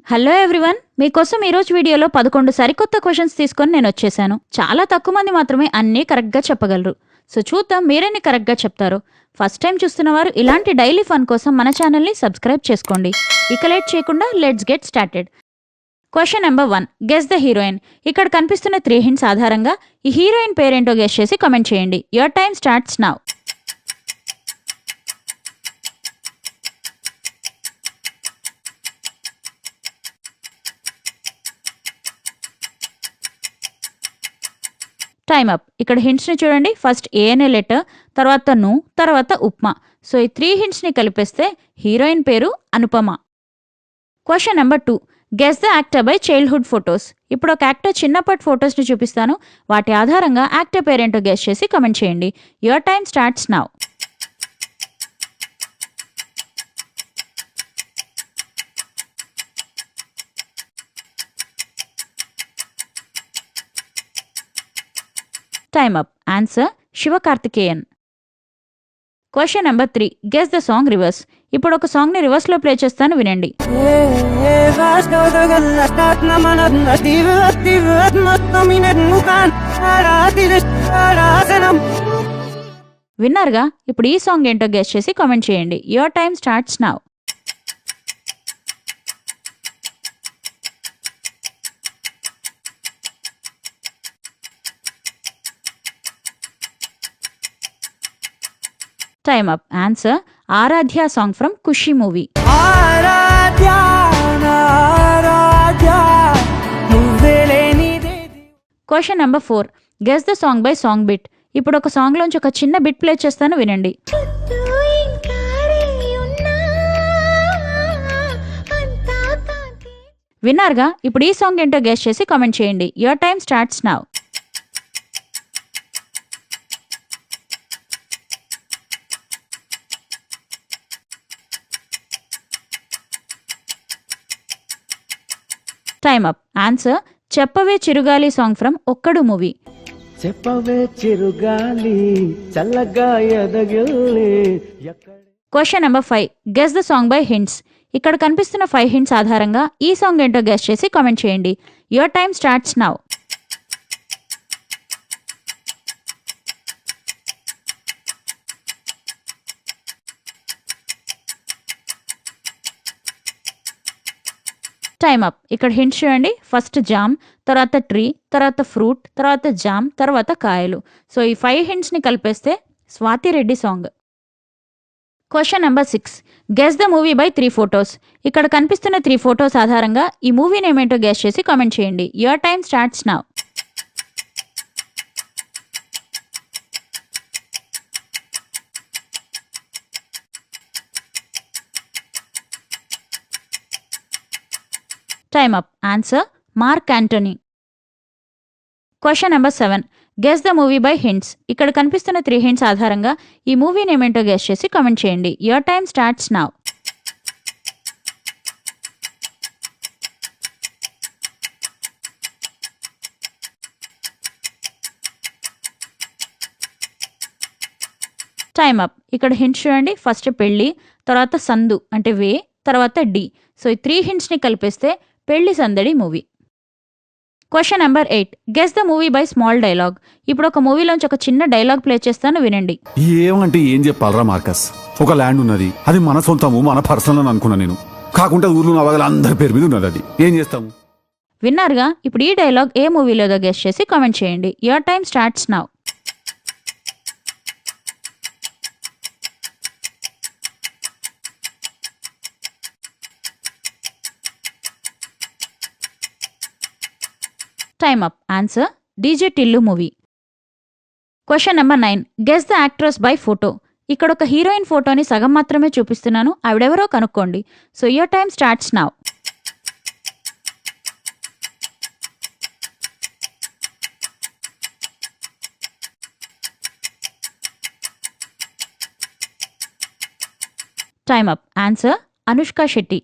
Hello everyone, మీకోసం ఈరోజు వీడియోలో 11 సరికొత్త క్వశ్చన్స్ తీసుకొని నేను వచ్చేసాను. చాలా తక్కువ మంది మాత్రమే అన్నీ కరెక్ట్గా చెప్పగలరు. సో చూద్దాం మీరెన్ని కరెక్ట్గా చెప్తారు. ఫస్ట్ టైం చూస్తున్నవారు ఇలాంటి డైలీ ఫన్ కోసం మన ఛానల్ని సబ్స్క్రైబ్ చేసుకోండి. ఇక లేట్ చేయకుండా let's get started. Question number 1, guess the heroine. ఇక్కడ కనిపిస్తున్న 3 హింట్స్ ఆధారంగా ఈ హీరోయిన్ పేరేంటో గెస్ చేసి కామెంట్ చేయండి. Your time starts now. Time up. ఇక్కడ హింట్స్ని చూడండి. ఫస్ట్ ఏ అనే లెటర్, తర్వాత ను, తర్వాత ఉప్మా. సో ఈ 3 హింట్స్ని కలిపేస్తే హీరోయిన్ పేరు Anupama. Question number 2, guess the actor by childhood photos. ఇప్పుడు ఒక యాక్టర్ చిన్నప్పటి ఫొటోస్ని చూపిస్తాను. వాటి ఆధారంగా యాక్టర్ పేరేంటో గెస్ చేసి కమెంట్ చేయండి. Your time starts now. Time up. Answer Sivakarthikeyan. Question number 3, guess the song reverse. ఇప్పుడు ఒక సాంగ్ ని రివర్స్ లో ప్లే చేస్తాను, వినండి. విన్నారుగా? ఇప్పుడు ఈ సాంగ్ ఏంటో గెస్ చేసి కామెంట్ చేయండి. Your time starts now. Time up. Answer Aaradhya song from Khushi movie. Question number 4, guess the song by song bit. ఇప్పుడు ఒక సాంగ్ లోంచి ఒక చిన్న బిట్ ప్లే చేస్తాను, వినండి. విన్నారుగా? ఇప్పుడు ఈ సాంగ్ ఏంటో గెస్ చేసి కామెంట్ చేయండి. Your time starts now. Time up. Answer చెప్పవే చిరుగాలి సాంగ్ ఫ్రమ్ ఒక్కడు మూవీ. చెప్పవే చిరుగాలి చల్లగా ఎదగిల్లి. Question number 5, guess the song by hints. ఇక్కడ కనిపిస్తున్న 5 హింట్స్ ఆధారంగా ఈ సాంగ్ ఏంటో గెస్ చేసి కామెంట్ చేయండి. Your time starts now. Time up. ఇక్కడ హింట్స్ చూడండి. ఫస్ట్ జామ్, తర్వాత ట్రీ, తర్వాత ఫ్రూట్, తర్వాత జామ్, తర్వాత కాయలు. సో ఈ 5 హింట్స్ని కలిపేస్తే Swathi Reddy song. Question number 6, guess the movie by 3 photos. ఇక్కడ కనిపిస్తున్న 3 ఫొటోస్ ఆధారంగా ఈ మూవీ నేమ్ ఏంటో గెస్ చేసి కామెంట్ చేయండి. Your time starts now. Time up. Answer Mark Antony. Question number 7, guess the movie by hints. ఇక్కడ కనిపిస్తున్న 3 హింట్స్ ఆధారంగా ఈ మూవీ నేమ్ ఏంటో గెస్ చేసి కామెంట్ చేయండి. Your time starts now. Time up. ఇక్కడ హింట్స్ చూడండి. ఫస్ట్ పెళ్లి, తర్వాత సందు అంటే వే, తర్వాత డి. సో ఈ 3 హింట్స్ని కలిపేస్తే పెళ్లి సందడి movie. Question number 8, guess the movie by small dialogue. ఇప్పుడు ఒక మూవీలోంచి ఒక చిన్న డైలాగ్ ప్లే చేస్తాను, వినండి. ఏమంటే ఏం చెప్పాలరా మార్కస్, ఒక ల్యాండ్ ఉన్నది, అది మన సొంతము, మన పర్సనల్ అని అనుకున్నా నేను. కాకుండా ఊర్లో నవగల అందరి పేరు మీద ఉన్నది, అది ఏం చేస్తాము. విన్నారుగా? ఇప్పుడు ఈ డైలాగ్ ఏ మూవీలోదో గెస్ చేసి కామెంట్ చేయండి. Your time starts now. Time up. Answer DJ Tillu movie. Question number 9, guess the actress by photo. ఇక్కడ ఒక హీరోయిన్ ఫోటోని సగం మాత్రమే చూపిస్తున్నాను, ఆవిడెవరో కనుక్కోండి. So your time starts now. Time up. Answer Anushka Shetty.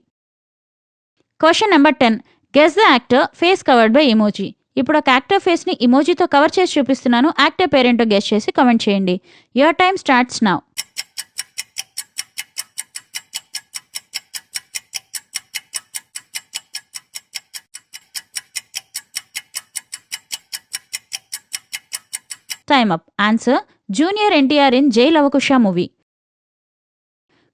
Question number 10, guess the actor face covered by emoji. ఇప్పుడు ఒక actor ఫేస్ని ఇమోజీతో కవర్ చేసి చూపిస్తున్నాను. యాక్టర్ పేరేంటో గెస్ చేసి కామెంట్ చేయండి. Your time starts now. Time up. Answer junior NTR in Jai Lava Kusa movie.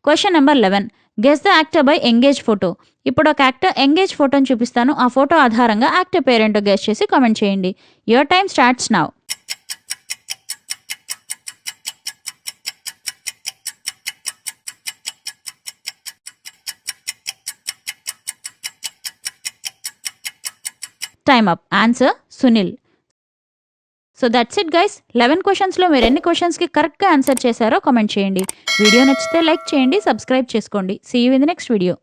Question number 11. Guess the actor by engage photo. ఇప్పుడు ఒక యాక్టర్ ఎంగేజ్ ఫోటోని చూపిస్తాను. ఆ ఫోటో ఆధారంగా యాక్టర్ పేరేంటో గెస్ చేసి కామెంట్ చేయండి. Your time starts now. Time up. Answer Sunil. So that's it guys. 11 క్వశ్చన్స్లో మీరు ఎన్ని క్వశ్చన్స్కి కరెక్ట్గా ఆన్సర్ చేశారో కామెంట్ చేయండి. వీడియో నచ్చితే లైక్ చేయండి, సబ్స్క్రైబ్ చేసుకోండి. See you in the next video.